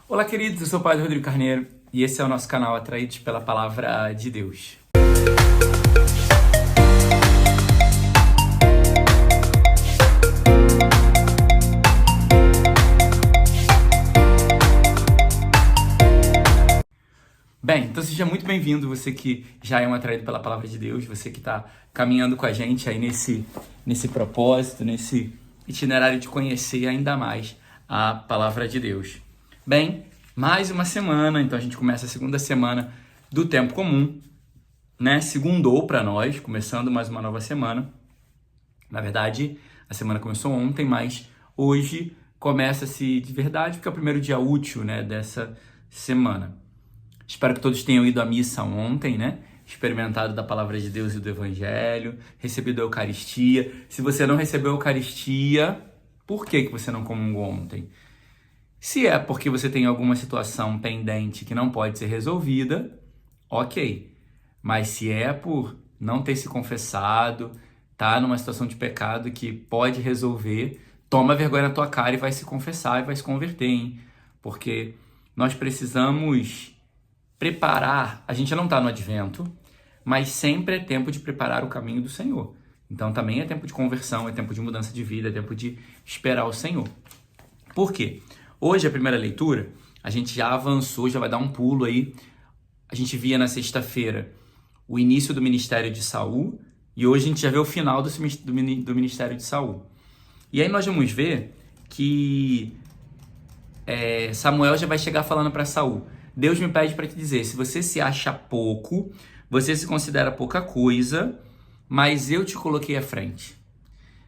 Olá, queridos, eu sou o Padre Rodrigo Carneiro e esse é o nosso canal Atraídos pela Palavra de Deus. Bem, então seja muito bem-vindo, você que já é um atraído pela Palavra de Deus, você que está caminhando com a gente aí nesse propósito, nesse itinerário de conhecer ainda mais a Palavra de Deus. Bem, mais uma semana, então a gente começa a segunda semana do Tempo Comum, né? Segundou para nós, começando mais uma nova semana. Na verdade, a semana começou ontem, mas hoje começa-se de verdade, porque é o primeiro dia útil, né, dessa semana. Espero que todos tenham ido à missa ontem, né? Experimentado da Palavra de Deus e do Evangelho, recebido a Eucaristia. Se você não recebeu a Eucaristia, por que você não comungou ontem? Se é porque você tem alguma situação pendente que não pode ser resolvida, ok. Mas se é por não ter se confessado, tá numa situação de pecado que pode resolver, toma vergonha na tua cara e vai se confessar e vai se converter, hein? Porque nós precisamos preparar, a gente não está no advento, mas sempre é tempo de preparar o caminho do Senhor. Então também é tempo de conversão, é tempo de mudança de vida, é tempo de esperar o Senhor. Por quê? Hoje, a primeira leitura, a gente já avançou, já vai dar um pulo aí. A gente via na sexta-feira o início do ministério de Saul e hoje a gente já vê o final do ministério de Saul. E aí nós vamos ver que Samuel já vai chegar falando para Saul: Deus me pede para te dizer, se você se acha pouco, você se considera pouca coisa, mas eu te coloquei à frente.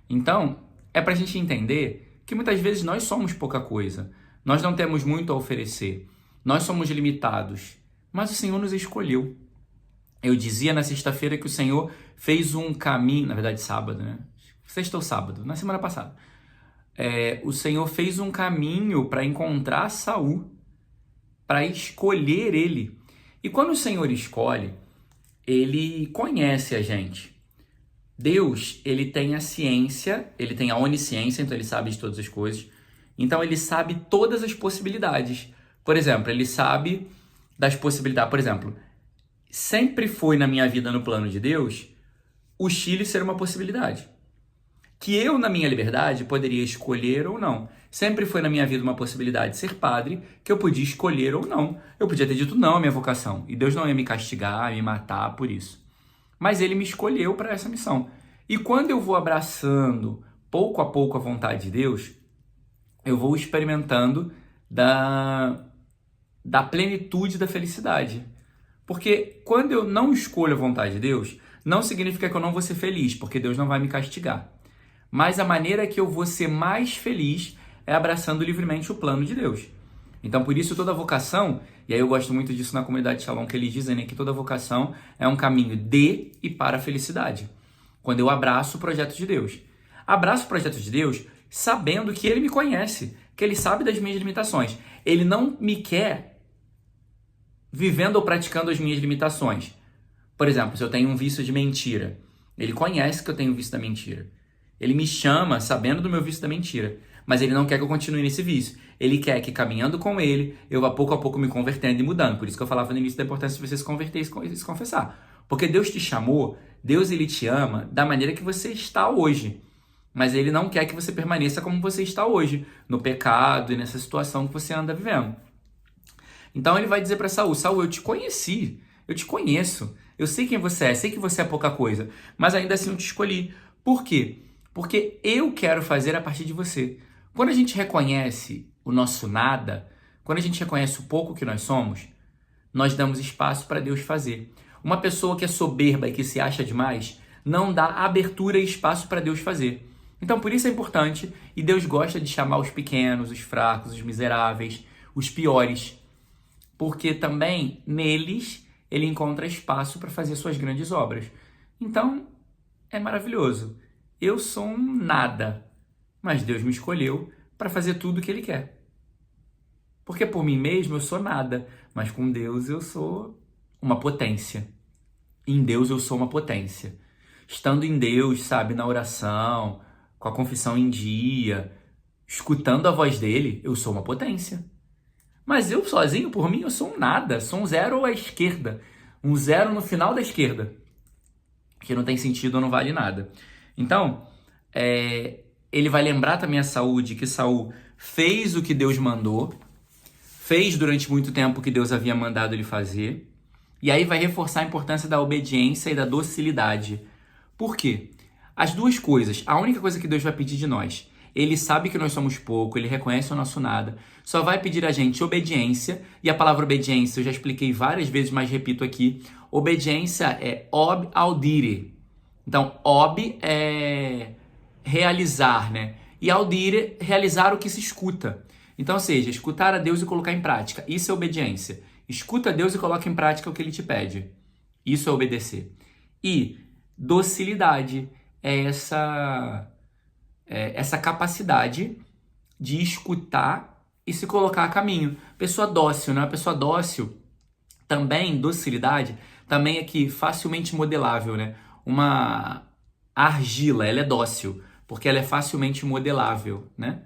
Então, é para a gente entender que muitas vezes nós somos pouca coisa, nós não temos muito a oferecer, nós somos limitados, mas o Senhor nos escolheu. Eu dizia na sexta-feira que o Senhor fez um caminho, na verdade sábado, né? Sexta ou sábado, na semana passada. O Senhor fez um caminho para encontrar Saul, para escolher ele. E quando o Senhor escolhe, ele conhece a gente. Deus, ele tem a ciência, ele tem a onisciência, então ele sabe de todas as coisas. Então ele sabe todas as possibilidades. Por exemplo, ele sabe das possibilidades. Por exemplo, sempre foi na minha vida, no plano de Deus, o Chile ser uma possibilidade. Que eu, na minha liberdade, poderia escolher ou não. Sempre foi na minha vida uma possibilidade de ser padre, que eu podia escolher ou não. Eu podia ter dito não à minha vocação, e Deus não ia me castigar, me matar por isso. Mas ele me escolheu para essa missão. E quando eu vou abraçando, pouco a pouco, a vontade de Deus, eu vou experimentando da plenitude da felicidade. Porque quando eu não escolho a vontade de Deus, não significa que eu não vou ser feliz, porque Deus não vai me castigar. Mas a maneira que eu vou ser mais feliz é abraçando livremente o plano de Deus. Então, por isso, toda vocação, e aí eu gosto muito disso na comunidade Shalom, que eles dizem, né, que toda vocação é um caminho de e para a felicidade. Quando eu abraço o projeto de Deus. Abraço o projeto de Deus sabendo que Ele me conhece, que Ele sabe das minhas limitações. Ele não me quer vivendo ou praticando as minhas limitações. Por exemplo, se eu tenho um vício de mentira, Ele conhece que eu tenho um vício da mentira. Ele me chama sabendo do meu vício da mentira, mas ele não quer que eu continue nesse vício. Ele quer que, caminhando com ele, eu vá pouco a pouco me convertendo e mudando. Por isso que eu falava no início da importância de você se converter e se confessar. Porque Deus te chamou, Deus ele te ama da maneira que você está hoje. Mas ele não quer que você permaneça como você está hoje, no pecado e nessa situação que você anda vivendo. Então ele vai dizer para Saul: Saul, eu te conheci, eu te conheço, eu sei quem você é, sei que você é pouca coisa, mas ainda assim eu te escolhi. Por quê? Porque eu quero fazer a partir de você. Quando a gente reconhece o nosso nada, quando a gente reconhece o pouco que nós somos, nós damos espaço para Deus fazer. Uma pessoa que é soberba e que se acha demais, não dá abertura e espaço para Deus fazer. Então, por isso é importante, e Deus gosta de chamar os pequenos, os fracos, os miseráveis, os piores, porque também neles ele encontra espaço para fazer suas grandes obras. Então, é maravilhoso. Eu sou um nada, mas Deus me escolheu para fazer tudo o que Ele quer. Porque por mim mesmo eu sou nada, mas com Deus eu sou uma potência. Em Deus eu sou uma potência. Estando em Deus, sabe, na oração, com a confissão em dia, escutando a voz dele, eu sou uma potência. Mas eu sozinho, por mim, eu sou um nada, sou um zero à esquerda, um zero no final da esquerda, que não tem sentido, não vale nada. Então, ele vai lembrar também a Saul de que Saul fez o que Deus mandou, fez durante muito tempo o que Deus havia mandado ele fazer, e aí vai reforçar a importância da obediência e da docilidade. Por quê? As duas coisas, a única coisa que Deus vai pedir de nós, ele sabe que nós somos pouco, ele reconhece o nosso nada, só vai pedir a gente obediência, e a palavra obediência eu já expliquei várias vezes, mas repito aqui, obediência é ob audire. Então, ob é realizar, né? E audire, realizar o que se escuta. Então, ou seja, escutar a Deus e colocar em prática. Isso é obediência. Escuta a Deus e coloca em prática o que ele te pede. Isso é obedecer. E docilidade é essa capacidade de escutar e se colocar a caminho. Pessoa dócil, né? A pessoa dócil também, docilidade, também é que facilmente modelável, né? Uma argila, ela é dócil, porque ela é facilmente modelável, né?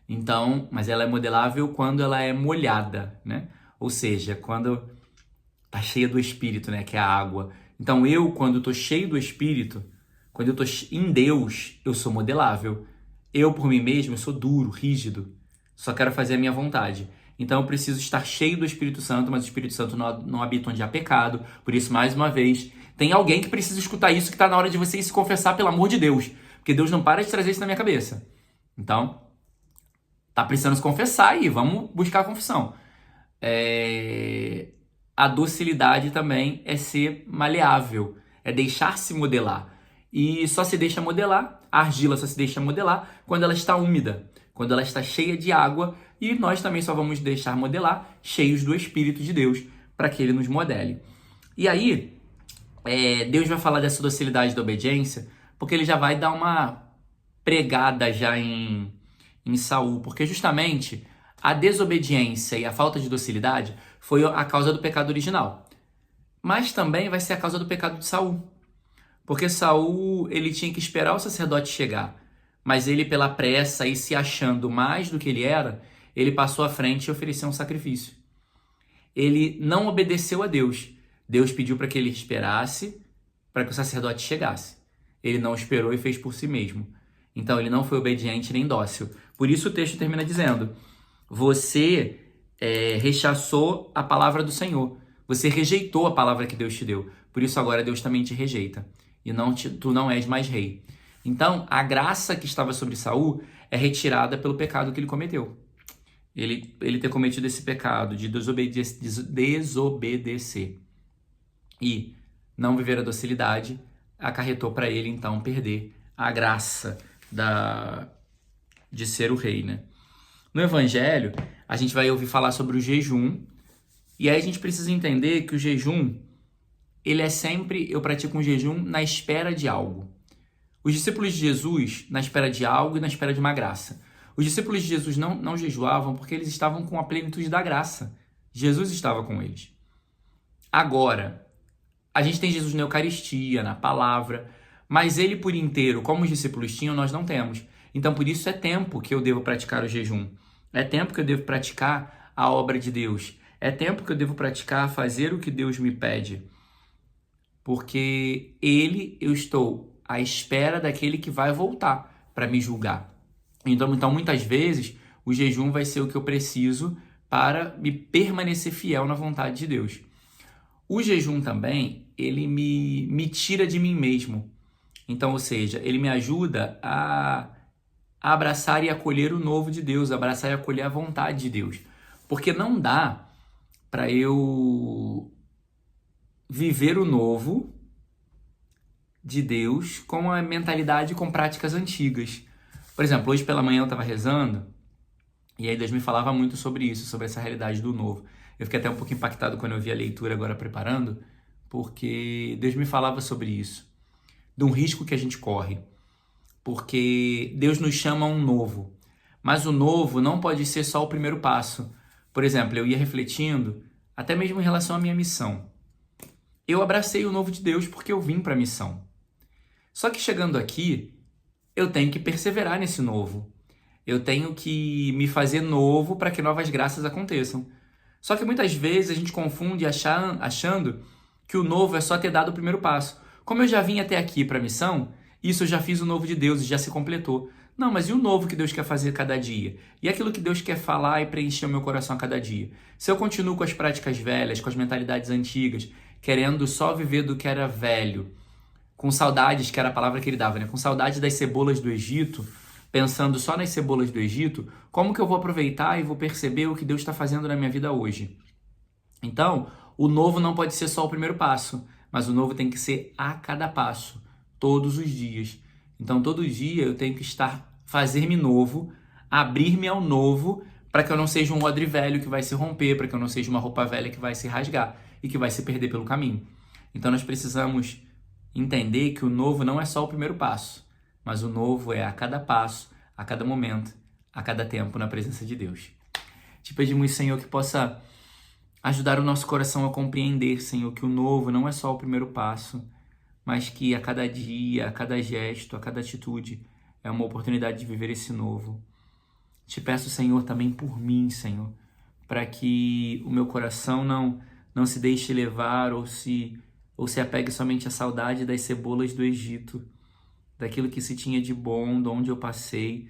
Então, mas ela é modelável quando ela é molhada, né? Ou seja, quando tá cheia do Espírito, né? Que é a água. Então eu, quando tô cheio do Espírito, quando eu tô em Deus, eu sou modelável. Eu, por mim mesmo, eu sou duro, rígido. Só quero fazer a minha vontade. Então eu preciso estar cheio do Espírito Santo, mas o Espírito Santo não habita onde há pecado. Por isso, mais uma vez, tem alguém que precisa escutar isso, que está na hora de você se confessar, pelo amor de Deus. Porque Deus não para de trazer isso na minha cabeça. Então, tá precisando se confessar aí, vamos buscar a confissão. A docilidade também é ser maleável, é deixar-se modelar. E só se deixa modelar, a argila só se deixa modelar quando ela está úmida, quando ela está cheia de água, e nós também só vamos deixar modelar cheios do Espírito de Deus para que ele nos modele. E aí, Deus vai falar dessa docilidade da obediência, porque ele já vai dar uma pregada já em Saul, porque justamente a desobediência e a falta de docilidade foi a causa do pecado original. Mas também vai ser a causa do pecado de Saul. Porque Saul, ele tinha que esperar o sacerdote chegar, mas ele, pela pressa e se achando mais do que ele era, ele passou à frente e ofereceu um sacrifício. Ele não obedeceu a Deus. Deus pediu para que ele esperasse para que o sacerdote chegasse. Ele não esperou e fez por si mesmo. Então ele não foi obediente nem dócil. Por isso o texto termina dizendo: você rechaçou a palavra do Senhor. Você rejeitou a palavra que Deus te deu. Por isso agora Deus também te rejeita. E tu não és mais rei. Então, a graça que estava sobre Saul é retirada pelo pecado que ele cometeu. Ele ter cometido esse pecado de desobedecer e não viver a docilidade acarretou para ele, então, perder a graça de ser o rei, né? No Evangelho, a gente vai ouvir falar sobre o jejum, e aí a gente precisa entender que o jejum, ele é sempre, eu pratico um jejum na espera de algo. Os discípulos de Jesus, na espera de algo e na espera de uma graça. Os discípulos de Jesus não jejuavam porque eles estavam com a plenitude da graça. Jesus estava com eles. Agora, a gente tem Jesus na Eucaristia, na palavra, mas ele por inteiro, como os discípulos tinham, nós não temos. Então, por isso é tempo que eu devo praticar o jejum. É tempo que eu devo praticar a obra de Deus. É tempo que eu devo praticar fazer o que Deus me pede. Porque eu estou à espera daquele que vai voltar para me julgar. Então, muitas vezes, o jejum vai ser o que eu preciso para me permanecer fiel na vontade de Deus. O jejum também, ele me tira de mim mesmo. Então, ou seja, ele me ajuda a abraçar e acolher o novo de Deus, abraçar e acolher a vontade de Deus. Porque não dá para eu viver o novo de Deus com a mentalidade com práticas antigas. Por exemplo, hoje pela manhã eu estava rezando e aí Deus me falava muito sobre isso, sobre essa realidade do novo. Eu fiquei até um pouco impactado quando eu vi a leitura agora preparando, porque Deus me falava sobre isso, de um risco que a gente corre. Porque Deus nos chama a um novo, mas o novo não pode ser só o primeiro passo. Por exemplo, eu ia refletindo, até mesmo em relação à minha missão. Eu abracei o novo de Deus porque eu vim para a missão. Só que chegando aqui, eu tenho que perseverar nesse novo. Eu tenho que me fazer novo para que novas graças aconteçam. Só que muitas vezes a gente confunde achando que o novo é só ter dado o primeiro passo. Como eu já vim até aqui para a missão, isso eu já fiz o novo de Deus e já se completou. Não, mas e o novo que Deus quer fazer cada dia? E aquilo que Deus quer falar e preencher o meu coração a cada dia? Se eu continuo com as práticas velhas, com as mentalidades antigas, querendo só viver do que era velho, com saudades, que era a palavra que ele dava, né? Com saudades das cebolas do Egito, pensando só nas cebolas do Egito, como que eu vou aproveitar e vou perceber o que Deus está fazendo na minha vida hoje? Então, o novo não pode ser só o primeiro passo, mas o novo tem que ser a cada passo, todos os dias. Então, todo dia eu tenho que fazer-me novo, abrir-me ao novo, para que eu não seja um odre velho que vai se romper, para que eu não seja uma roupa velha que vai se rasgar e que vai se perder pelo caminho. Então, nós precisamos entender que o novo não é só o primeiro passo, mas o novo é a cada passo, a cada momento, a cada tempo na presença de Deus. Te pedimos, Senhor, que possa ajudar o nosso coração a compreender, Senhor, que o novo não é só o primeiro passo, mas que a cada dia, a cada gesto, a cada atitude é uma oportunidade de viver esse novo. Te peço, Senhor, também por mim, Senhor, para que o meu coração não se deixe levar ou se apegue somente à saudade das cebolas do Egito, daquilo que se tinha de bom, de onde eu passei,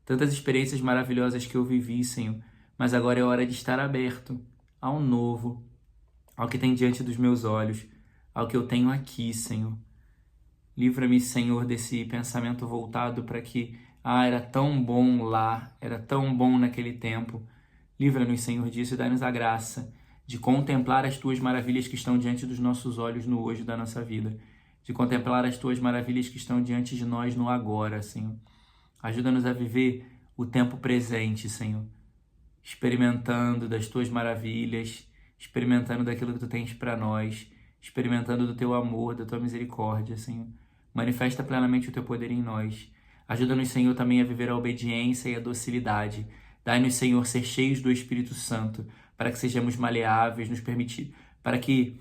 tantas experiências maravilhosas que eu vivi, Senhor, mas agora é hora de estar aberto ao novo, ao que tem diante dos meus olhos, ao que eu tenho aqui, Senhor. Livra-me, Senhor, desse pensamento voltado para que, era tão bom lá, era tão bom naquele tempo. Livra-nos, Senhor, disso e dá-nos a graça de contemplar as Tuas maravilhas que estão diante dos nossos olhos no hoje da nossa vida, de contemplar as Tuas maravilhas que estão diante de nós no agora, Senhor. Ajuda-nos a viver o tempo presente, Senhor, experimentando das Tuas maravilhas, experimentando daquilo que Tu tens para nós, experimentando do Teu amor, da Tua misericórdia, Senhor. Manifesta plenamente o Teu poder em nós. Ajuda-nos, Senhor, também a viver a obediência e a docilidade. Dai-nos, Senhor, ser cheios do Espírito Santo, para que sejamos maleáveis, para que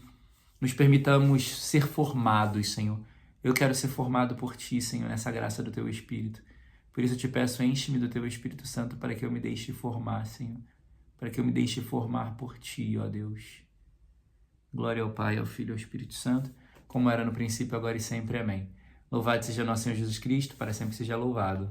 nos permitamos ser formados, Senhor. Eu quero ser formado por Ti, Senhor, nessa graça do Teu Espírito. Por isso eu te peço, enche-me do Teu Espírito Santo para que eu me deixe formar, Senhor. Para que eu me deixe formar por Ti, ó Deus. Glória ao Pai, ao Filho e ao Espírito Santo, como era no princípio, agora e sempre. Amém. Louvado seja nosso Senhor Jesus Cristo, para sempre seja louvado.